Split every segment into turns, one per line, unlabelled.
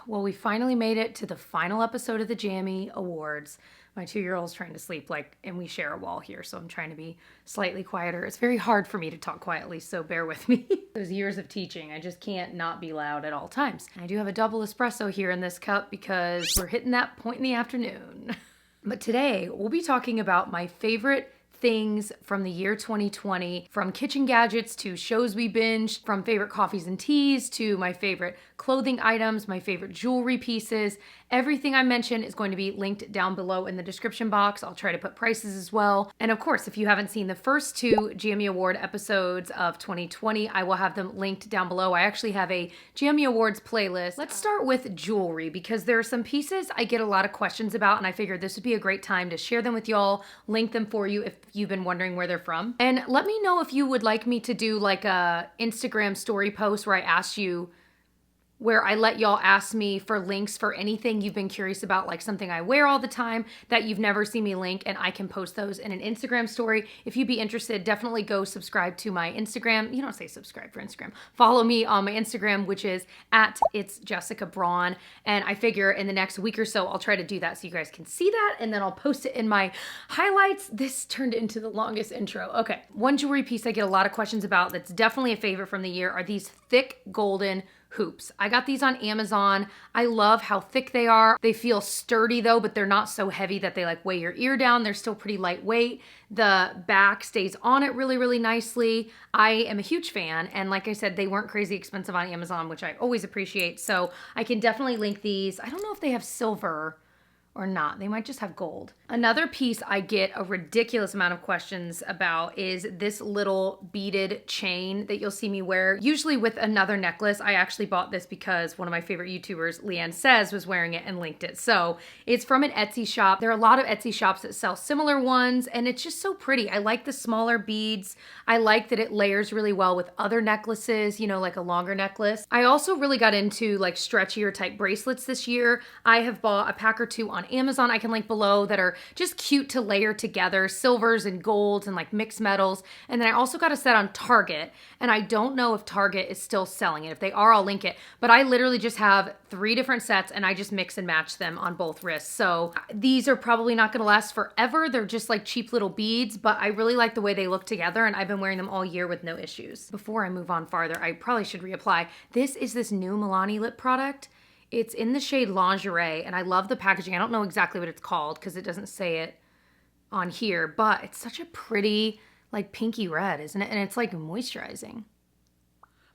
Well, we finally made it to the final episode of the Jammy Awards. My 2-year-old's trying to sleep, and we share a wall here, so I'm trying to be slightly quieter. It's very hard for me to talk quietly, so bear with me. Those years of teaching, I just can't not be loud at all times. I do have a double espresso here in this cup because we're hitting that point in the afternoon. But today, we'll be talking about my favorite things from the year 2020, from kitchen gadgets to shows we binged, from favorite coffees and teas to my favorite clothing items, my favorite jewelry pieces. Everything I mentioned is going to be linked down below in the description box. I'll try to put prices as well. And of course, if you haven't seen the first 2 Jammy Award episodes of 2020, I will have them linked down below. I actually have a Jammy Awards playlist. Let's start with jewelry because there are some pieces I get a lot of questions about, and I figured this would be a great time to share them with y'all, link them for you if you've been wondering where they're from. And let me know if you would like me to do like a Instagram story post where I let y'all ask me for links for anything you've been curious about, like something I wear all the time that you've never seen me link, and I can post those in an Instagram story. If you'd be interested, definitely go subscribe to my Instagram. You don't say subscribe for Instagram. Follow me on my Instagram, which is @itsjessicabraun. And I figure in the next week or so, I'll try to do that so you guys can see that, and then I'll post it in my highlights. This turned into the longest intro. Okay, one jewelry piece I get a lot of questions about that's definitely a favorite from the year are these thick golden hoops. I got these on Amazon. I love how thick they are. They feel sturdy though, but they're not so heavy that they like weigh your ear down. They're still pretty lightweight. The back stays on it really, really nicely. I am a huge fan. And like I said, they weren't crazy expensive on Amazon, which I always appreciate. So I can definitely link these. I don't know if they have silver or not. They might just have gold. Another piece I get a ridiculous amount of questions about is this little beaded chain that you'll see me wear, usually with another necklace. I actually bought this because one of my favorite YouTubers, Leanne Says, was wearing it and linked it. So it's from an Etsy shop. There are a lot of Etsy shops that sell similar ones, and it's just so pretty. I like the smaller beads. I like that it layers really well with other necklaces, you know, like a longer necklace. I also really got into like stretchier type bracelets this year. I have bought a pack or 2 on Amazon I can link below that are just cute to layer together, silvers and golds and like mixed metals. And then I also got a set on Target, and I don't know if Target is still selling it. If they are, I'll link it. But I literally just have 3 different sets and I just mix and match them on both wrists. So these are probably not gonna last forever. They're just like cheap little beads, but I really like the way they look together, and I've been wearing them all year with no issues. Before I move on farther, I probably should reapply. This is this new Milani lip product. It's in the shade Lingerie, and I love the packaging. I don't know exactly what it's called because it doesn't say it on here, but it's such a pretty, like pinky red, isn't it? And it's like moisturizing.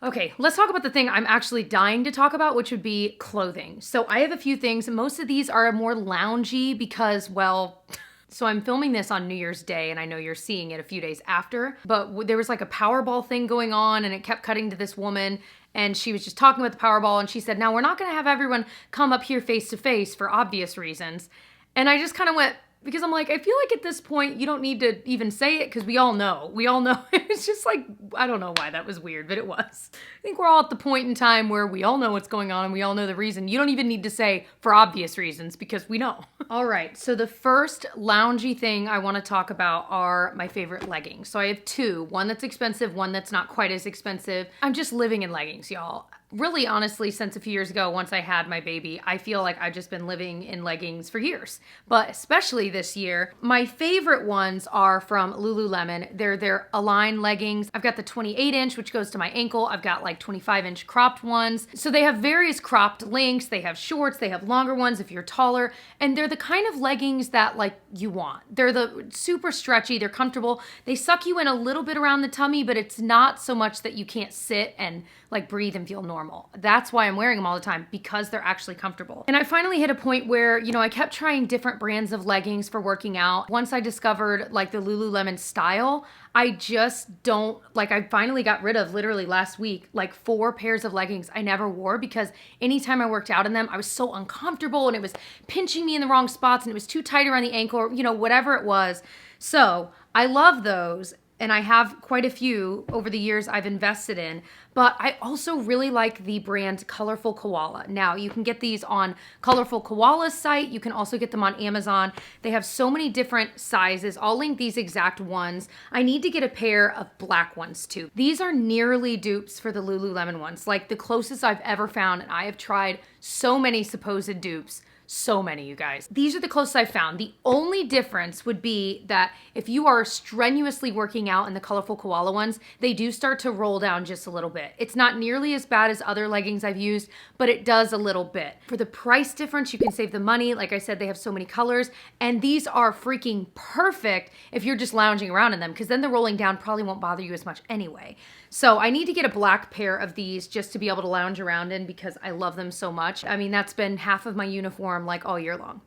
Okay, let's talk about the thing I'm actually dying to talk about, which would be clothing. So I have a few things. Most of these are more loungy because, well, so I'm filming this on New Year's Day, and I know you're seeing it a few days after, but there was like a Powerball thing going on, and it kept cutting to this woman, and she was just talking about the Powerball, and she said, now we're not gonna have everyone come up here face to face for obvious reasons. And I just kind of went, because I'm like, I feel like at this point, you don't need to even say it because we all know. We all know. It's just like, I don't know why that was weird, but it was. I think we're all at the point in time where we all know what's going on and we all know the reason. You don't even need to say for obvious reasons because we know. All right, so the first loungy thing I want to talk about are my favorite leggings. So I have 2, one that's expensive, one that's not quite as expensive. I'm just living in leggings, y'all. Really, honestly, since a few years ago, once I had my baby, I feel like I've just been living in leggings for years. But especially this year, my favorite ones are from Lululemon. They're their Align leggings. I've got the 28-inch, which goes to my ankle. I've got like 25-inch cropped ones. So they have various cropped lengths. They have shorts. They have longer ones if you're taller. And they're the kind of leggings that like you want. They're the super stretchy. They're comfortable. They suck you in a little bit around the tummy, but it's not so much that you can't sit and like breathe and feel normal. That's why I'm wearing them all the time, because they're actually comfortable. And I finally hit a point where, you know, I kept trying different brands of leggings for working out. Once I discovered like the Lululemon style, I just don't, like I finally got rid of literally last week, like 4 pairs of leggings I never wore because anytime I worked out in them, I was so uncomfortable and it was pinching me in the wrong spots and it was too tight around the ankle or, you know, whatever it was. So I love those. and I have quite a few over the years I've invested in, but I also really like the brand Colorful Koala. Now, you can get these on Colorful Koala's site. You can also get them on Amazon. They have so many different sizes. I'll link these exact ones. I need to get a pair of black ones too. These are nearly dupes for the Lululemon ones, like the closest I've ever found, and I have tried so many supposed dupes. So many, you guys. These are the closest I've found. The only difference would be that if you are strenuously working out in the Colorful Koala ones, they do start to roll down just a little bit. It's not nearly as bad as other leggings I've used, but it does a little bit. For the price difference, you can save the money. Like I said, they have so many colors, and these are freaking perfect if you're just lounging around in them, because then the rolling down probably won't bother you as much anyway. So I need to get a black pair of these just to be able to lounge around in because I love them so much. I mean, that's been half of my uniform like all year long.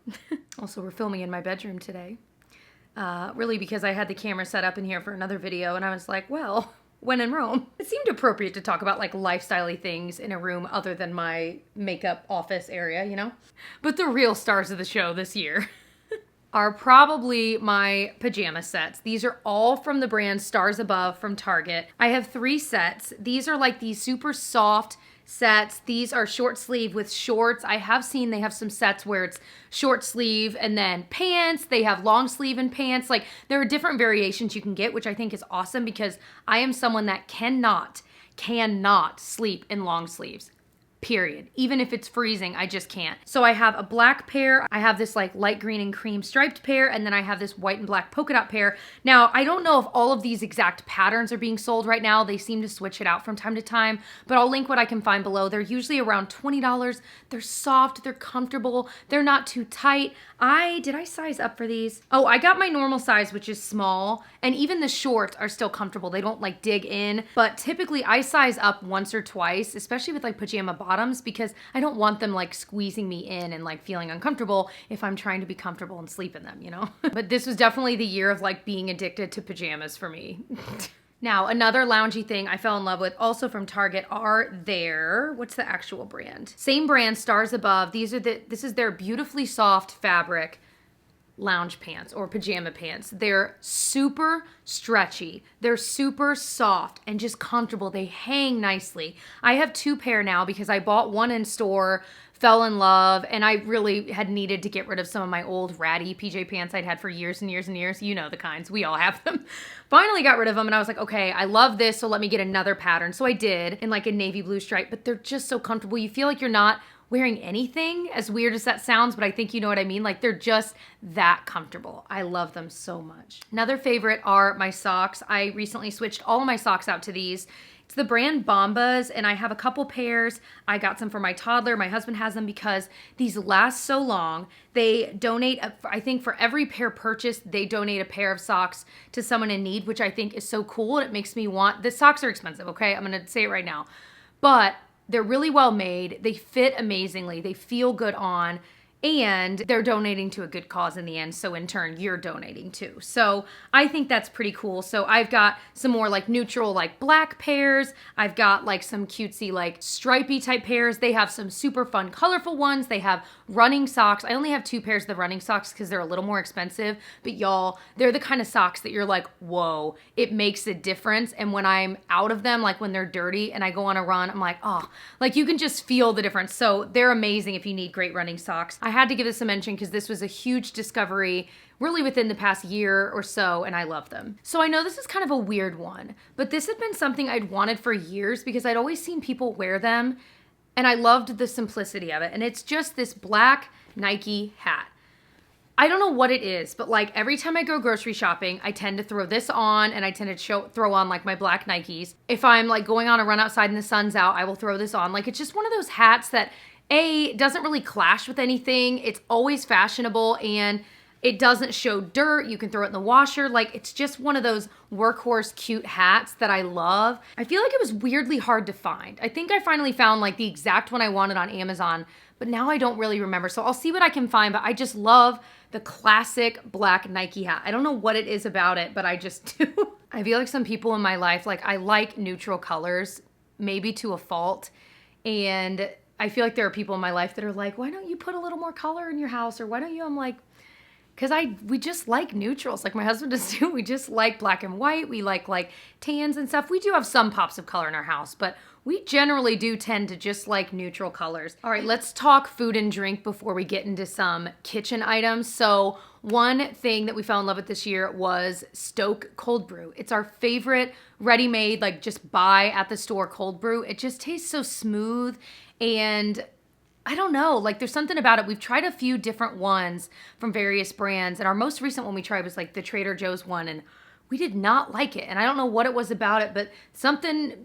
Also, we're filming in my bedroom today. Really because I had the camera set up in here for another video and I was like, well, when in Rome. It seemed appropriate to talk about like lifestyle-y things in a room other than my makeup office area, you know? But the real stars of the show this year are probably my pajama sets. These are all from the brand Stars Above from Target. I have 3 sets. These are like these super soft sets. These are short sleeve with shorts. I have seen they have some sets where it's short sleeve and then pants. They have long sleeve and pants. Like there are different variations you can get, which I think is awesome because I am someone that cannot sleep in long sleeves. Period. Even if it's freezing, I just can't. So I have a black pair, I have this like light green and cream striped pair, and then I have this white and black polka dot pair. Now, I don't know if all of these exact patterns are being sold right now. They seem to switch it out from time to time, but I'll link what I can find below. They're usually around $20. They're soft, they're comfortable, they're not too tight. Did I size up for these? Oh, I got my normal size, which is small, and even the shorts are still comfortable. They don't like dig in, but typically I size up once or twice, especially with like pajama bottoms, because I don't want them like squeezing me in and like feeling uncomfortable if I'm trying to be comfortable and sleep in them, you know? But this was definitely the year of like being addicted to pajamas for me. Now, another loungy thing I fell in love with, also from Target, are their, what's the actual brand? Same brand, Stars Above. This is their beautifully soft fabric lounge pants or pajama pants. They're super stretchy. They're super soft and just comfortable. They hang nicely. I have 2 pair now because I bought one in store, fell in love, and I really had needed to get rid of some of my old ratty PJ pants I'd had for years and years and years. You know the kinds. We all have them. Finally got rid of them, and I was like, okay, I love this, so let me get another pattern. So I did, in like a navy blue stripe, but they're just so comfortable. You feel like you're not wearing anything, as weird as that sounds, but I think you know what I mean. Like they're just that comfortable. I love them so much. Another favorite are my socks. I recently switched all of my socks out to these. It's the brand Bombas, and I have a couple pairs. I got some for my toddler. My husband has them because these last so long. They donate, I think for every pair purchased, they donate a pair of socks to someone in need, which I think is so cool. It makes me want, the socks are expensive, okay? I'm gonna say it right now. But they're really well made. They fit amazingly. They feel good on. And they're donating to a good cause in the end, so in turn, you're donating too. So I think that's pretty cool. So I've got some more like neutral, like black pairs. I've got like some cutesy, like stripey type pairs. They have some super fun, colorful ones. They have running socks. I only have 2 pairs of the running socks because they're a little more expensive, but y'all, they're the kind of socks that you're like, whoa, it makes a difference. And when I'm out of them, like when they're dirty and I go on a run, I'm like, oh, like you can just feel the difference. So they're amazing if you need great running socks. I had to give this a mention because this was a huge discovery really within the past year or so, and I love them. So I know this is kind of a weird one, but this had been something I'd wanted for years because I'd always seen people wear them, and I loved the simplicity of it. And it's just this black Nike hat. I don't know what it is, but like every time I go grocery shopping, I tend to throw this on, and I tend to throw on like my black Nikes. If I'm like going on a run outside and the sun's out, I will throw this on. Like it's just one of those hats that doesn't really clash with anything. It's always fashionable and it doesn't show dirt. You can throw it in the washer. Like it's just one of those workhorse cute hats that I love. I feel like it was weirdly hard to find. I think I finally found like the exact one I wanted on Amazon, but now I don't really remember. So I'll see what I can find, but I just love the classic black Nike hat. I don't know what it is about it, but I just do. I feel like some people in my life, like I like neutral colors, maybe to a fault. And I feel like there are people in my life that are like, why don't you put a little more color in your house? Or why don't you? I'm like, because we just like neutrals. Like my husband does too. We just like black and white. We like tans and stuff. We do have some pops of color in our house, but we generally do tend to just like neutral colors. All right, let's talk food and drink before we get into some kitchen items. So one thing that we fell in love with this year was Stoke cold brew. It's our favorite ready-made, like just buy at the store cold brew. It just tastes so smooth, and I don't know, like there's something about it. We've tried a few different ones from various brands, and our most recent one we tried was like the Trader Joe's one, and we did not like it. And I don't know what it was about it, but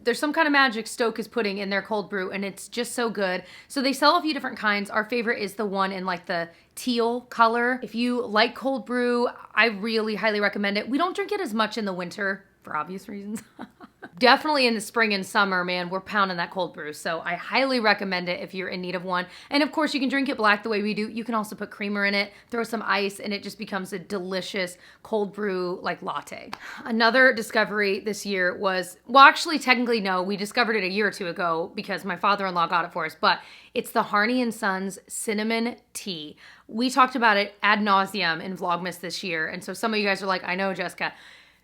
there's some kind of magic Stoke is putting in their cold brew, and it's just so good. So they sell a few different kinds. Our favorite is the one in like the teal color. If you like cold brew, I really highly recommend it. We don't drink it as much in the winter for obvious reasons. Definitely in the spring and summer, man, we're pounding that cold brew. So I highly recommend it if you're in need of one. And of course, you can drink it black the way we do. You can also put creamer in it, throw some ice, and it just becomes a delicious cold brew like latte. Another discovery this year was, well, actually, technically, no, we discovered it a year or two ago because my father-in-law got it for us, but it's the Harney and Sons cinnamon tea. We talked about it ad nauseum in Vlogmas this year. And so some of you guys are like, I know, Jessica.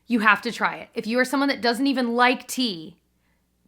You have to try it. If you are someone that doesn't even like tea,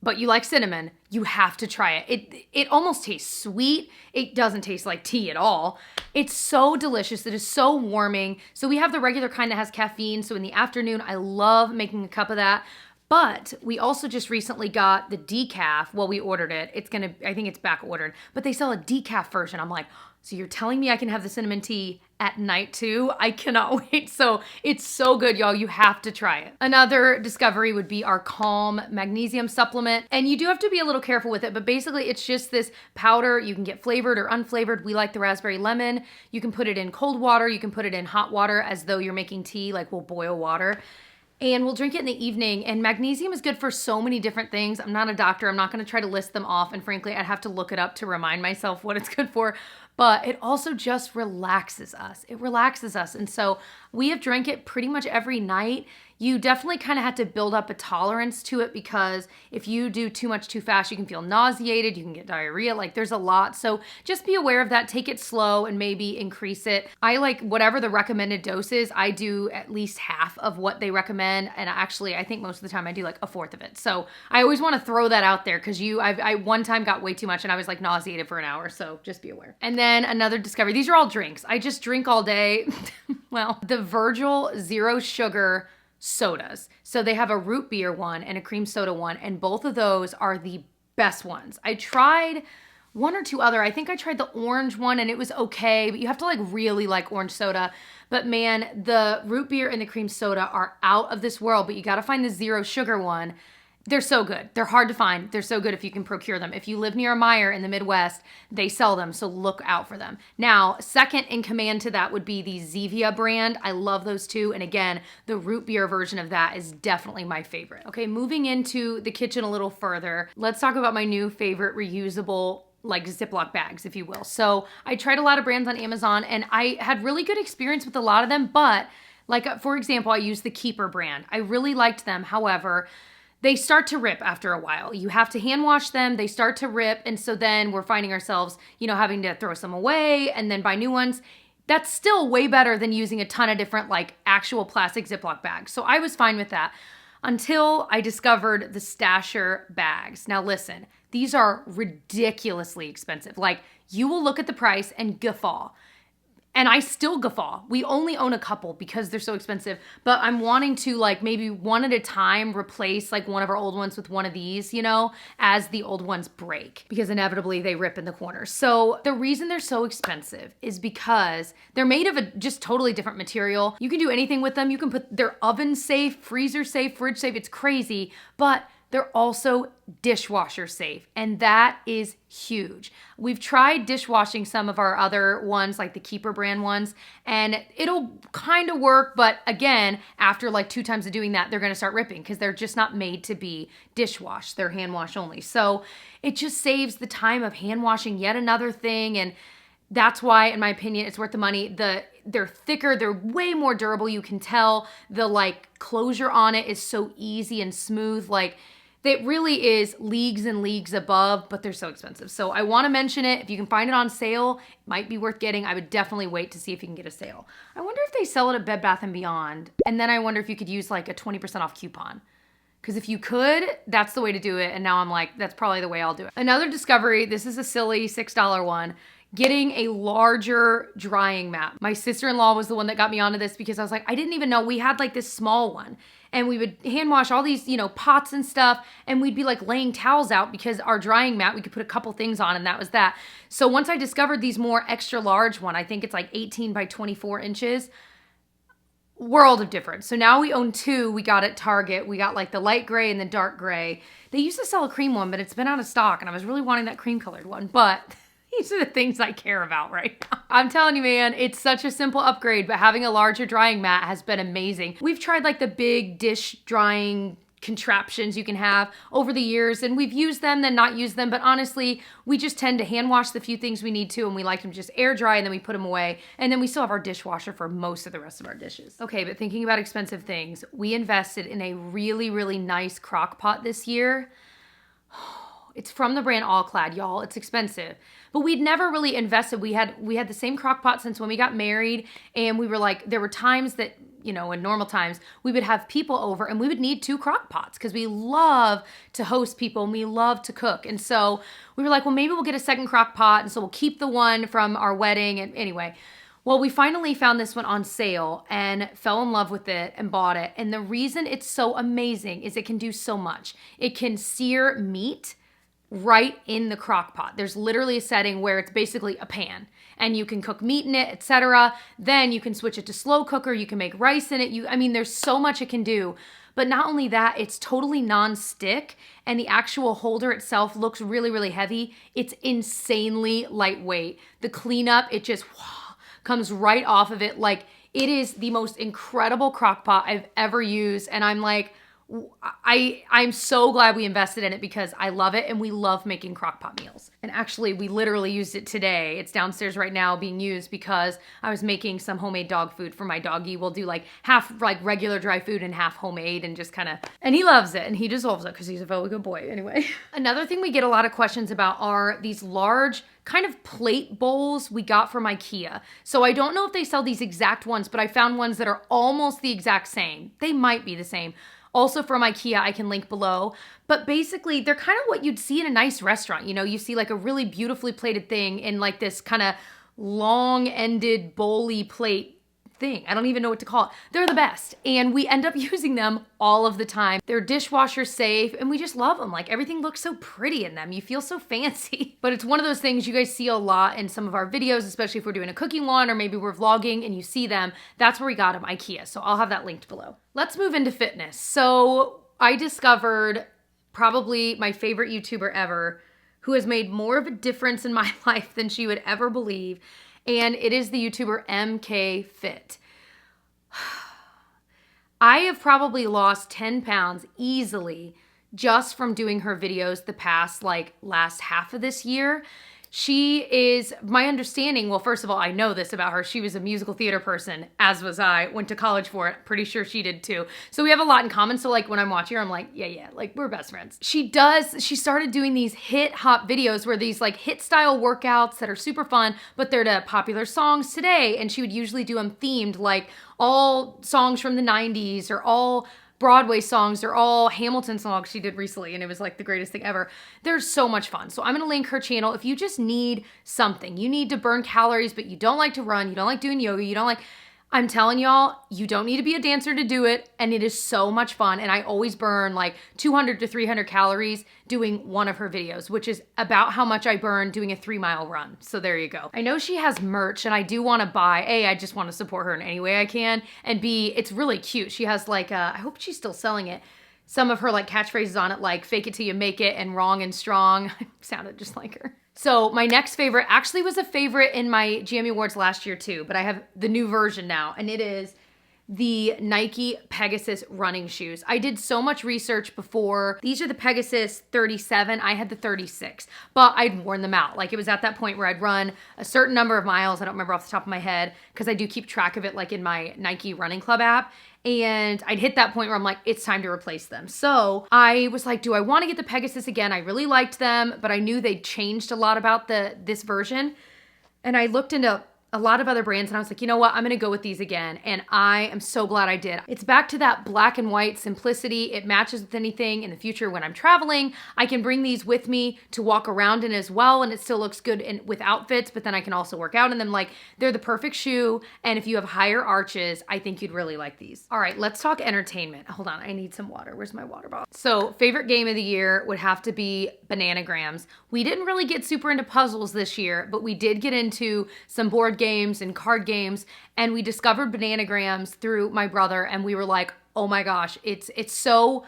but you like cinnamon, you have to try it. It almost tastes sweet. It doesn't taste like tea at all. It's so delicious. It is so warming. So we have the regular kind that has caffeine. So in the afternoon, I love making a cup of that. But we also just recently got the decaf. Well, we ordered it. I think it's back ordered. But they sell a decaf version. I'm like, so you're telling me I can have the cinnamon tea at night too? I cannot wait. So it's so good, y'all. You have to try it. Another discovery would be our Calm magnesium supplement. And you do have to be a little careful with it, but basically it's just this powder. You can get flavored or unflavored. We like the raspberry lemon. You can put it in cold water. You can put it in hot water as though you're making tea, like we'll boil water. And we'll drink it in the evening. And magnesium is good for so many different things. I'm not a doctor. I'm not going to try to list them off. And frankly, I'd have to look it up to remind myself what it's good for. But it also just relaxes us. It relaxes us. And so we have drank it pretty much every night. You definitely kind of have to build up a tolerance to it because if you do too much too fast, you can feel nauseated, you can get diarrhea, like there's a lot. So just be aware of that, take it slow and maybe increase it. I like whatever the recommended dose is, I do at least half of what they recommend. And actually, I think most of the time I do like a fourth of it. So I always want to throw that out there because I one time got way too much and I was like nauseated for an hour. So just be aware. And then another discovery, these are all drinks. I just drink all day. Well, the Virgil Zero Sugar sodas. So they have a root beer one and a cream soda one, and both of those are the best ones. I tried one or two other. I think I tried the orange one and it was okay, but you have to like really like orange soda. But man, the root beer and the cream soda are out of this world, but you got to find the zero sugar one. They're so good. They're hard to find. They're so good if you can procure them. If you live near a Meijer in the Midwest, they sell them, so look out for them. Now, second in command to that would be the Zevia brand. I love those too. And again, the root beer version of that is definitely my favorite. Okay, moving into the kitchen a little further, let's talk about my new favorite reusable like Ziploc bags, if you will. So I tried a lot of brands on Amazon and I had really good experience with a lot of them, but like, for example, I used the Keeper brand. I really liked them. However, they start to rip after a while. You have to hand wash them, they start to rip, and so then we're finding ourselves, having to throw some away and then buy new ones. That's still way better than using a ton of different like actual plastic Ziploc bags. So I was fine with that until I discovered the Stasher bags. Now listen, these are ridiculously expensive. Like you will look at the price and guffaw. And I still guffaw. We only own a couple because they're so expensive, but I'm wanting to like maybe one at a time replace like one of our old ones with one of these, as the old ones break because inevitably they rip in the corners. So the reason they're so expensive is because they're made of a just totally different material. You can do anything with them. You can put they're oven safe, freezer safe, fridge safe. It's crazy, but they're also dishwasher safe, and that is huge. We've tried dishwashing some of our other ones, like the Keeper brand ones, and it'll kind of work, but again, after like 2 times of doing that, they're gonna start ripping because they're just not made to be dishwashed. They're hand wash only. So it just saves the time of hand washing yet another thing, and that's why, in my opinion, it's worth the money. They're thicker, they're way more durable. You can tell the like closure on it is so easy and smooth. Like that really is leagues and leagues above, but they're so expensive. So I want to mention it. If you can find it on sale, it might be worth getting. I would definitely wait to see if you can get a sale. I wonder if they sell it at Bed Bath & Beyond. And then I wonder if you could use like a 20% off coupon. Because if you could, that's the way to do it. And now I'm like, that's probably the way I'll do it. Another discovery, this is a silly $6 one, getting a larger drying mat. My sister-in-law was the one that got me onto this because I was like, I didn't even know we had like this small one. And we would hand wash all these, you know, pots and stuff. And we'd be like laying towels out because our drying mat, we could put a couple things on and that was that. So once I discovered these more extra large one, I think it's like 18 by 24 inches, world of difference. So now we own two. We got at Target. We got like the light gray and the dark gray. They used to sell a cream one, but it's been out of stock and I was really wanting that cream colored one. But these are the things I care about right now. I'm telling you, man, it's such a simple upgrade, but having a larger drying mat has been amazing. We've tried like the big dish drying contraptions you can have over the years, and we've used them, then not used them, but honestly, we just tend to hand wash the few things we need to, and we like them just air dry, and then we put them away, and then we still have our dishwasher for most of the rest of our dishes. Okay, but thinking about expensive things, we invested in a really, really nice crock pot this year. It's from the brand All Clad, y'all. It's expensive. But we'd never really invested. We had the same crock pot since when we got married, and we were like, there were times that, you know, in normal times, we would have people over and we would need 2 crock pots because we love to host people and we love to cook. And so we were like, well, maybe we'll get a second crock pot. And so we'll keep the one from our wedding. And anyway, well, we finally found this one on sale and fell in love with it and bought it. And the reason it's so amazing is it can do so much. It can sear meat right in the crock pot. There's literally a setting where it's basically a pan and you can cook meat in it, etc. Then you can switch it to slow cooker. You can make rice in it. I mean, there's so much it can do. But not only that, it's totally non-stick and the actual holder itself looks really, really heavy. It's insanely lightweight. The cleanup, it just comes right off of it. Like, it is the most incredible crock pot I've ever used. And I'm like, I'm so glad we invested in it because I love it and we love making crock pot meals. And actually, we literally used it today. It's downstairs right now being used because I was making some homemade dog food for my doggy. We'll do like half like regular dry food and half homemade and just kind of, and he loves it and he deserves it because he's a very good boy anyway. Another thing we get a lot of questions about are these large kind of plate bowls we got from IKEA. So I don't know if they sell these exact ones, but I found ones that are almost the exact same. They might be the same. Also from IKEA, I can link below. But basically, they're kind of what you'd see in a nice restaurant. You know, you see like a really beautifully plated thing in like this kind of long-ended bowly plate thing. I don't even know what to call it. They're the best. And we end up using them all of the time. They're dishwasher safe and we just love them. Like, everything looks so pretty in them. You feel so fancy. But it's one of those things you guys see a lot in some of our videos, especially if we're doing a cooking one or maybe we're vlogging and you see them. That's where we got them, IKEA. So I'll have that linked below. Let's move into fitness. So I discovered probably my favorite YouTuber ever who has made more of a difference in my life than she would ever believe. And it is the YouTuber MK Fit. I have probably lost 10 pounds easily just from doing her videos the past, like, last half of this year. She is, my understanding, well, first of all, I know this about her. She was a musical theater person, as was I. Went to college for it. Pretty sure she did too. So we have a lot in common. So like when I'm watching her, I'm like, yeah, like we're best friends. She started doing these hit hop videos where these like hit style workouts that are super fun, but they're to popular songs today. And she would usually do them themed, like all songs from the 90s or all Broadway songs. They're all Hamilton songs she did recently, and it was like the greatest thing ever. They're so much fun. So I'm going to link her channel. If you just need something, you need to burn calories, but you don't like to run, you don't like doing yoga, you don't like, I'm telling y'all, you don't need to be a dancer to do it, and it is so much fun. And I always burn like 200 to 300 calories doing one of her videos, which is about how much I burn doing a 3-mile run. So there you go. I know she has merch, and I do want to buy. A, I just want to support her in any way I can, and B, it's really cute. She has like, I hope she's still selling it, some of her like catchphrases on it, like fake it till you make it and wrong and strong. Sounded just like her. So my next favorite actually was a favorite in my Jammy Awards last year too, but I have the new version now, and it is the Nike Pegasus running shoes. I did so much research before. These are the Pegasus 37. I had the 36, but I'd worn them out. Like it was at that point where I'd run a certain number of miles. I don't remember off the top of my head because I do keep track of it like in my Nike Running Club app. And I'd hit that point where I'm like, it's time to replace them. So I was like, do I want to get the Pegasus again? I really liked them, but I knew they'd changed a lot about this version. And I looked into a lot of other brands and I was like, you know what? I'm going to go with these again. And I am so glad I did. It's back to that black and white simplicity. It matches with anything in the future when I'm traveling. I can bring these with me to walk around in as well. And it still looks good with outfits, but then I can also work out in them. Like they're the perfect shoe. And if you have higher arches, I think you'd really like these. All right, let's talk entertainment. Hold on, I need some water. Where's my water bottle? So favorite game of the year would have to be Bananagrams. We didn't really get super into puzzles this year, but we did get into some board games and card games, and we discovered Bananagrams through my brother, and we were like, oh my gosh, it's so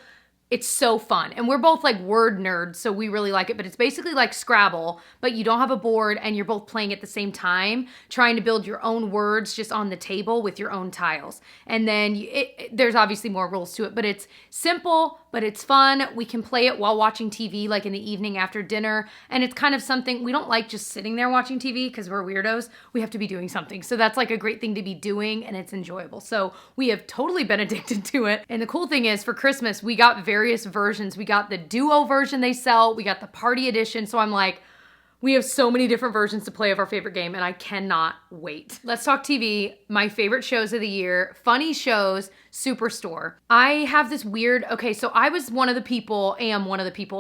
fun. And we're both like word nerds, so we really like it, but it's basically like Scrabble, but you don't have a board and you're both playing at the same time, trying to build your own words just on the table with your own tiles. And then there's obviously more rules to it, but it's simple, but it's fun. We can play it while watching TV, like in the evening after dinner. And it's kind of something, we don't like just sitting there watching TV because we're weirdos. We have to be doing something. So that's like a great thing to be doing, and it's enjoyable. So we have totally been addicted to it. And the cool thing is for Christmas, we got various versions. We got the duo version they sell. We got the party edition. So I'm like, we have so many different versions to play of our favorite game, and I cannot wait. Let's talk TV. My favorite shows of the year, funny shows, Superstore. I have this weird, okay, so I was am one of the people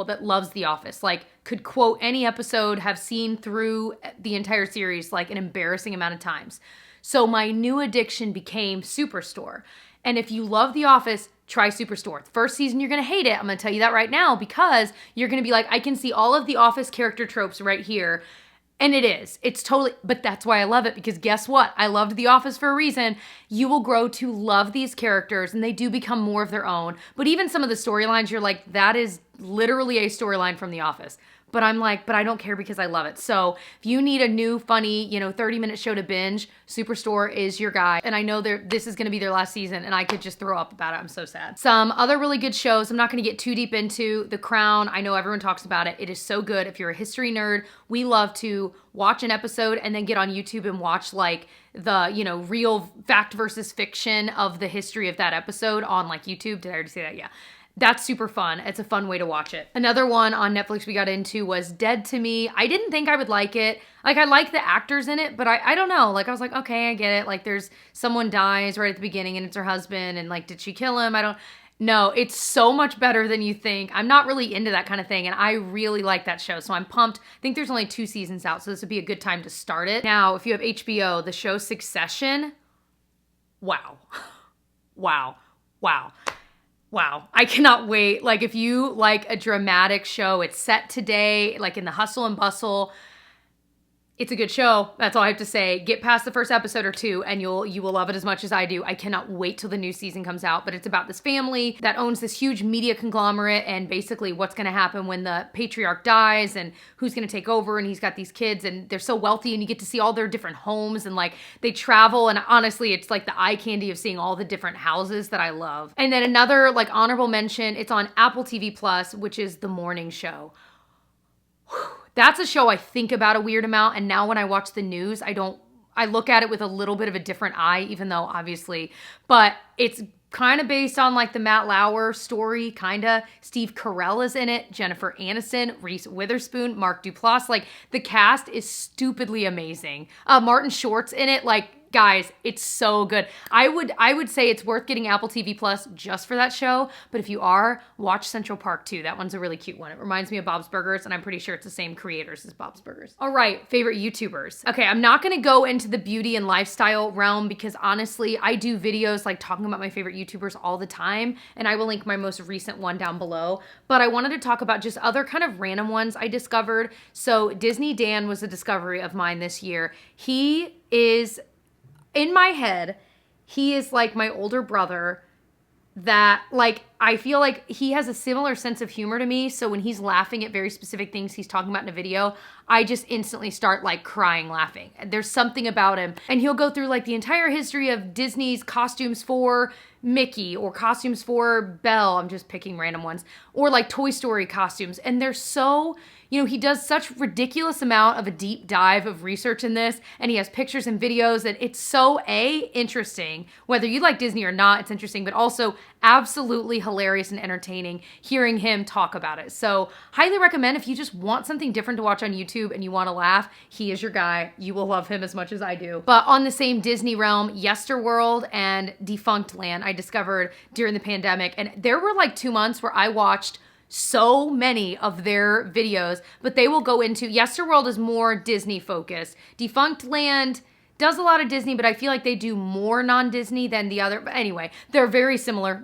that loves The Office. Like, could quote any episode, have seen through the entire series like an embarrassing amount of times. So my new addiction became Superstore. And if you love The Office, try Superstore. The first season, you're going to hate it. I'm going to tell you that right now because you're going to be like, I can see all of The Office character tropes right here. And it's totally, but that's why I love it, because guess what? I loved The Office for a reason. You will grow to love these characters and they do become more of their own. But even some of the storylines, you're like, that is literally a storyline from The Office. But I'm like, but I don't care because I love it. So if you need a new, funny, 30-minute show to binge, Superstore is your guy. And I know this is going to be their last season, and I could just throw up about it. I'm so sad. Some other really good shows I'm not going to get too deep into. The Crown, I know everyone talks about it. It is so good. If you're a history nerd, we love to watch an episode and then get on YouTube and watch like the, real fact versus fiction of the history of that episode on like YouTube. Did I already say that? Yeah. That's super fun. It's a fun way to watch it. Another one on Netflix we got into was Dead to Me. I didn't think I would like it. Like, I like the actors in it, but I don't know. Like, I was like, okay, I get it. Like, there's someone dies right at the beginning and it's her husband, and like, did she kill him? No, it's so much better than you think. I'm not really into that kind of thing, and I really like that show, so I'm pumped. I think there's only 2 seasons out, so this would be a good time to start it. Now, if you have HBO, the show Succession, wow. Wow. Wow. Wow, I cannot wait. Like, if you like a dramatic show, it's set today, like in the hustle and bustle. It's a good show. That's all I have to say. Get past the first episode or 2 and you will love it as much as I do. I cannot wait till the new season comes out, but it's about this family that owns this huge media conglomerate and basically what's going to happen when the patriarch dies and who's going to take over, and he's got these kids and they're so wealthy and you get to see all their different homes and like they travel, and honestly, it's like the eye candy of seeing all the different houses that I love. And then another like honorable mention, it's on Apple TV Plus, which is The Morning Show. Whew. That's a show I think about a weird amount, and now when I watch the news, I look at it with a little bit of a different eye, even though obviously, but it's kind of based on like the Matt Lauer story, kind of. Steve Carell is in it, Jennifer Aniston, Reese Witherspoon, Mark Duplass. Like, the cast is stupidly amazing. Martin Short's in it, like, guys, it's so good. I would say it's worth getting Apple TV Plus just for that show, but if you are, watch Central Park too. That one's a really cute one. It reminds me of Bob's Burgers, and I'm pretty sure it's the same creators as Bob's Burgers. All right, favorite YouTubers. Okay, I'm not gonna go into the beauty and lifestyle realm because honestly, I do videos like talking about my favorite YouTubers all the time, and I will link my most recent one down below, but I wanted to talk about just other kind of random ones I discovered. So Disney Dan was a discovery of mine this year. He is, in my head, he is like my older brother that, like, I feel like he has a similar sense of humor to me. So when he's laughing at very specific things he's talking about in a video, I just instantly start like crying laughing. There's something about him. And he'll go through like the entire history of Disney's costumes for Mickey or costumes for Belle. I'm just picking random ones. Or like Toy Story costumes. And they're so, you know, he does such ridiculous amount of a deep dive of research in this. And he has pictures and videos. And it's so interesting. Whether you like Disney or not, it's interesting. But also absolutely hilarious and entertaining hearing him talk about it. So highly recommend if you just want something different to watch on YouTube and you want to laugh, he is your guy. You will love him as much as I do. But on the same Disney realm, Yesterworld and Defunct Land I discovered during the pandemic. And there were like 2 months where I watched so many of their videos, but they will go into, Yesterworld is more Disney focused. Defunct Land does a lot of Disney, but I feel like they do more non-Disney than the other. But anyway, they're very similar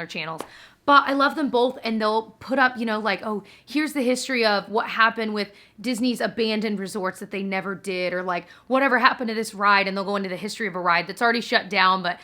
channels. But I love them both, and they'll put up, you know, like, oh, here's the history of what happened with Disney's abandoned resorts that they never did, or like whatever happened to this ride, and they'll go into the history of a ride that's already shut down, but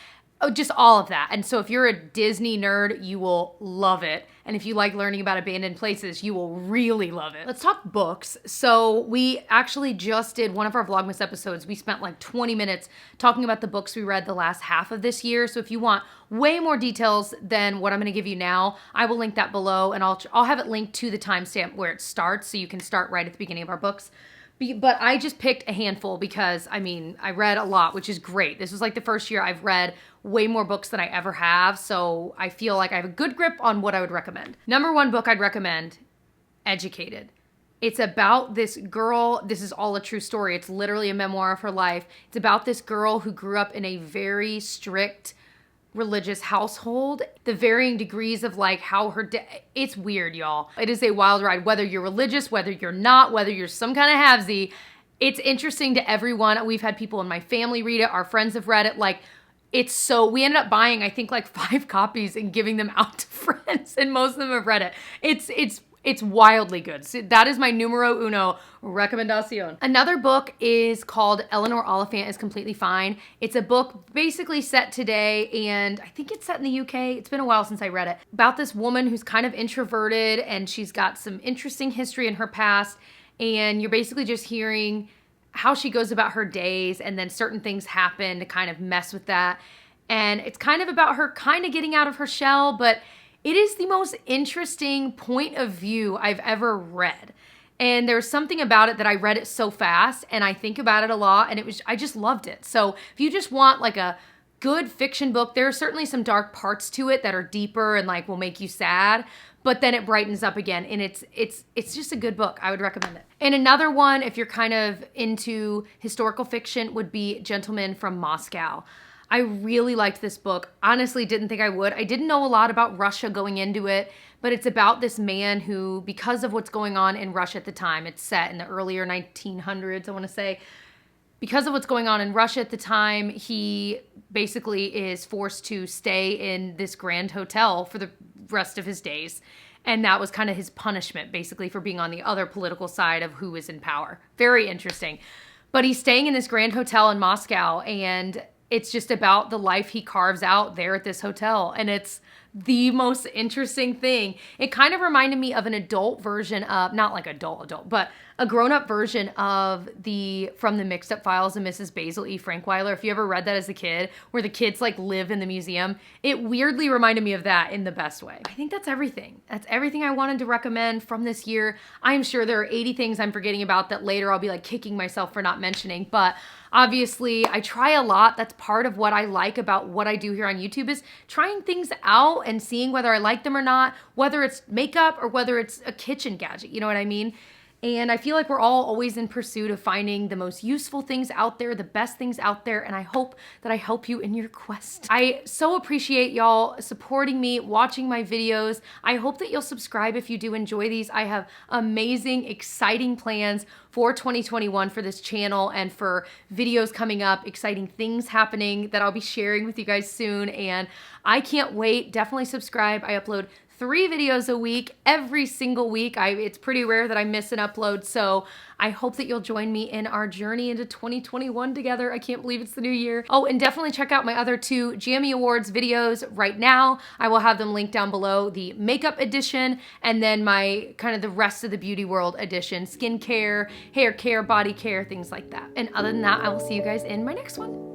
just all of that. And so if you're a Disney nerd, you will love it. And if you like learning about abandoned places, you will really love it. Let's talk books. So we actually just did one of our Vlogmas episodes. We spent like 20 minutes talking about the books we read the last half of this year. So if you want way more details than what I'm going to give you now, I will link that below, and I'll have it linked to the timestamp where it starts, so you can start right at the beginning of our books. But I just picked a handful because, I mean, I read a lot, which is great. This was like the first year I've read way more books than I ever have, so I feel like I have a good grip on what I would recommend. Number one book I'd recommend, Educated. It's about this girl. This is all a true story. It's literally a memoir of her life. It's about this girl who grew up in a very strict religious household, the varying degrees of like how her it's weird, y'all. It is a wild ride, whether you're religious, whether you're not, whether you're some kind of halvesy. It's interesting to everyone. We've had people in my family read it. Our friends have read it. Like, it's so, we ended up buying, I think, like 5 copies and giving them out to friends, and most of them have read it. It's wildly good. So that is my numero uno recomendacion. Another book is called Eleanor Oliphant is Completely Fine. It's a book basically set today, and I think it's set in the UK. It's been a while since I read it. About this woman who's kind of introverted, and she's got some interesting history in her past, and you're basically just hearing how she goes about her days, and then certain things happen to kind of mess with that. And it's kind of about her kind of getting out of her shell, but it is the most interesting point of view I've ever read. And there's something about it that I read it so fast, and I think about it a lot, and I just loved it. So if you just want like a good fiction book, there are certainly some dark parts to it that are deeper and like will make you sad, but then it brightens up again, and it's just a good book. I would recommend it. And another one, if you're kind of into historical fiction, would be Gentleman from Moscow. I really liked this book. Honestly, didn't think I would. I didn't know a lot about Russia going into it, but it's about this man who, because of what's going on in Russia at the time, it's set in the earlier 1900s, I want to say. Because of what's going on in Russia at the time, he basically is forced to stay in this grand hotel for the rest of his days. And that was kind of his punishment, basically, for being on the other political side of who is in power. Very interesting. But he's staying in this grand hotel in Moscow, and it's just about the life he carves out there at this hotel. And it's the most interesting thing. It kind of reminded me of an adult version of, not like adult, but a grown-up version of From the Mixed Up Files of Mrs. Basil E. Frankweiler. If you ever read that as a kid, where the kids like live in the museum, it weirdly reminded me of that in the best way. I think that's everything. That's everything I wanted to recommend from this year. I'm sure there are 80 things I'm forgetting about that later I'll be like kicking myself for not mentioning, but obviously I try a lot. That's part of what I like about what I do here on YouTube, is trying things out and seeing whether I like them or not, whether it's makeup or whether it's a kitchen gadget, you know what I mean? And I feel like we're all always in pursuit of finding the most useful things out there, the best things out there, and I hope that I help you in your quest. I so appreciate y'all supporting me, watching my videos. I hope that you'll subscribe if you do enjoy these. I have amazing, exciting plans for 2021 for this channel and for videos coming up, exciting things happening that I'll be sharing with you guys soon, and I can't wait. Definitely subscribe. I upload 3 videos a week every single week. It's pretty rare that I miss an upload, so I hope that you'll join me in our journey into 2021 together. I can't believe it's the new year. Oh, and definitely check out my other 2 Jammy Awards videos right now. I will have them linked down below, the makeup edition and then my kind of the rest of the beauty world edition, skincare, hair care, body care, things like that. And other than that, I will see you guys in my next one.